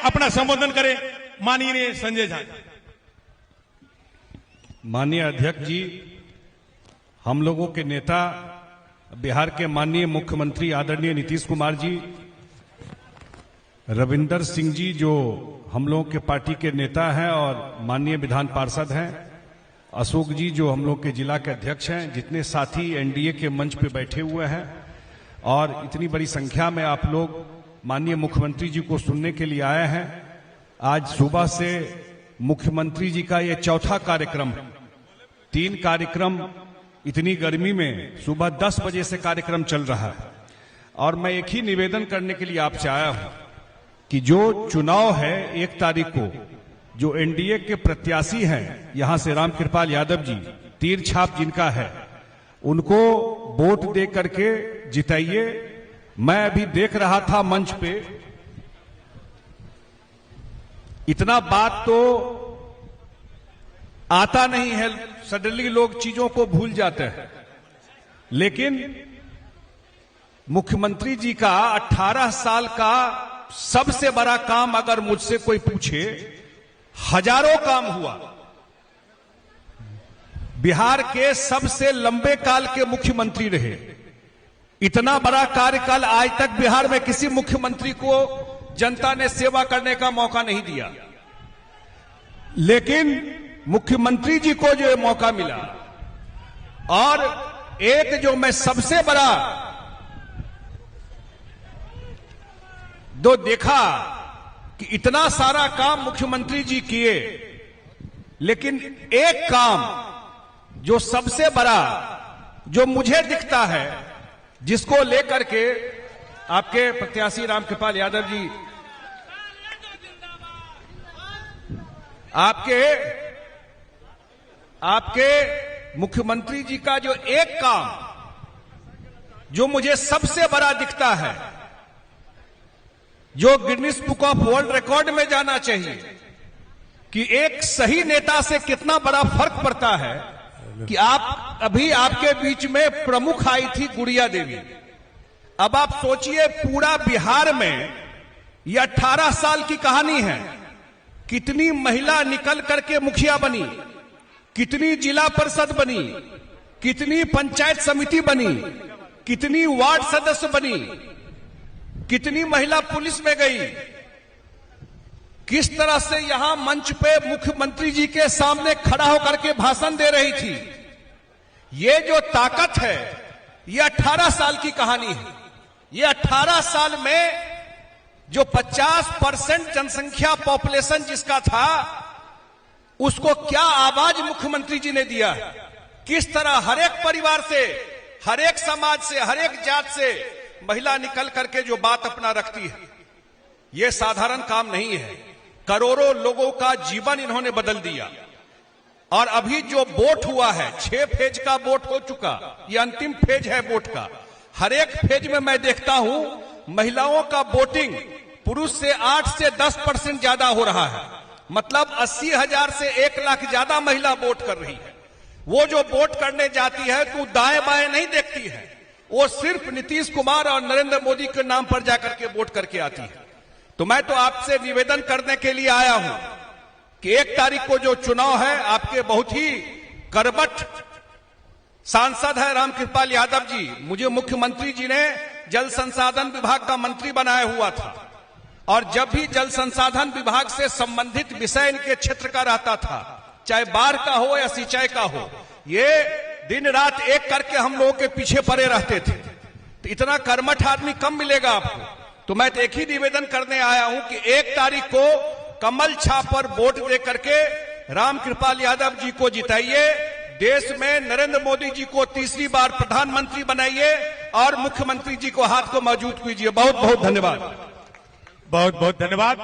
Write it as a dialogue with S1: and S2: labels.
S1: अपना संबोधन करें माननीय संजय झा।
S2: माननीय अध्यक्ष जी, हम लोगों के नेता बिहार के माननीय मुख्यमंत्री आदरणीय नीतीश कुमार जी, रविंदर सिंह जी जो हम लोगों के पार्टी के नेता हैं और माननीय विधान पार्षद हैं, अशोक जी जो हम लोग के जिला के अध्यक्ष हैं, जितने साथी एनडीए के मंच पे बैठे हुए हैं और इतनी बड़ी संख्या में आप लोग माननीय मुख्यमंत्री जी को सुनने के लिए आए हैं। आज सुबह से मुख्यमंत्री जी का ये चौथा कार्यक्रम है। 3 कार्यक्रम इतनी गर्मी में सुबह 10 बजे से कार्यक्रम चल रहा है और मैं एक ही निवेदन करने के लिए आपसे आया हूं कि जो चुनाव है 1 तारीख को, जो एनडीए के प्रत्याशी हैं यहां से रामकृपाल यादव जी, तीर छाप जिनका है, उनको वोट दे करके जिताइए। मैं अभी देख रहा था मंच पे, इतना बात तो आता नहीं है, सडनली लोग चीजों को भूल जाते हैं, लेकिन मुख्यमंत्री जी का 18 साल का सबसे बड़ा काम अगर मुझसे कोई पूछे, हजारों काम हुआ। बिहार के सबसे लंबे काल के मुख्यमंत्री रहे। इतना बड़ा कार्यकाल आज तक बिहार में किसी मुख्यमंत्री को जनता ने सेवा करने का मौका नहीं दिया, लेकिन मुख्यमंत्री जी को जो मौका मिला, और एक जो मैं सबसे बड़ा देखा कि इतना सारा काम मुख्यमंत्री जी किए, लेकिन एक काम जो सबसे बड़ा जो मुझे दिखता है, जिसको लेकर के आपके प्रत्याशी रामकृपाल यादव जी, आपके मुख्यमंत्री जी का जो एक काम जो मुझे सबसे बड़ा दिखता है, जो Guinness book of world record में जाना चाहिए, कि एक सही नेता से कितना बड़ा फर्क पड़ता है, कि आप अभी आपके बीच में प्रमुख आई थी गुड़िया देवी। अब आप सोचिए पूरा बिहार में यह 18 साल की कहानी है, कितनी महिला निकल करके मुखिया बनी, कितनी जिला परिषद बनी, कितनी पंचायत समिति बनी, कितनी वार्ड सदस्य बनी, कितनी महिला पुलिस में गई, किस तरह से यहां मंच पे मुख्यमंत्री जी के सामने खड़ा होकर के भाषण दे रही थी। ये जो ताकत है, ये 18 साल की कहानी है। ये 18 साल में जो 50% जनसंख्या पॉपुलेशन जिसका था, उसको क्या आवाज मुख्यमंत्री जी ने दिया, किस तरह हर एक परिवार से, हर एक समाज से, हर एक जात से महिला निकल करके जो बात अपना रखती है। यह साधारण काम नहीं है। करोड़ों लोगों का जीवन इन्होंने बदल दिया। और अभी जो वोट हुआ है, 6 फेज का वोट हो चुका, यह अंतिम फेज है वोट का। हर एक फेज में मैं देखता हूं महिलाओं का वोटिंग पुरुष से 8 से 10% ज्यादा हो रहा है। मतलब 80,000 से 1 लाख ज्यादा महिला वोट कर रही है। वो जो वोट करने जाती है तो दाएं बाएं नहीं देखती है, वो सिर्फ नीतीश कुमार और नरेंद्र मोदी के नाम पर जाकर के वोट करके आती है। तो मैं तो आपसे निवेदन करने के लिए आया हूं कि 1 तारीख को जो चुनाव है, आपके बहुत ही करबट सांसद है रामकृपाल यादव जी। मुझे मुख्यमंत्री जी ने जल संसाधन विभाग का मंत्री बनाया हुआ था, और जब भी जल संसाधन विभाग से संबंधित विषय इनके क्षेत्र का रहता था, चाहे बाढ़ का हो या सिंचाई का हो, ये दिन रात एक करके हम लोगों के पीछे पड़े रहते थे। तो इतना कर्मठ आदमी कम मिलेगा आपको। तो मैं तो एक ही निवेदन करने आया हूं कि 1 तारीख को कमल छाप पर वोट दे करके रामकृपाल यादव जी को जिताइए। देश में नरेंद्र मोदी जी को तीसरी बार प्रधानमंत्री बनाइए और मुख्यमंत्री जी को हाथ को मजबूत कीजिए। बहुत बहुत धन्यवाद।
S1: बहुत बहुत धन्यवाद।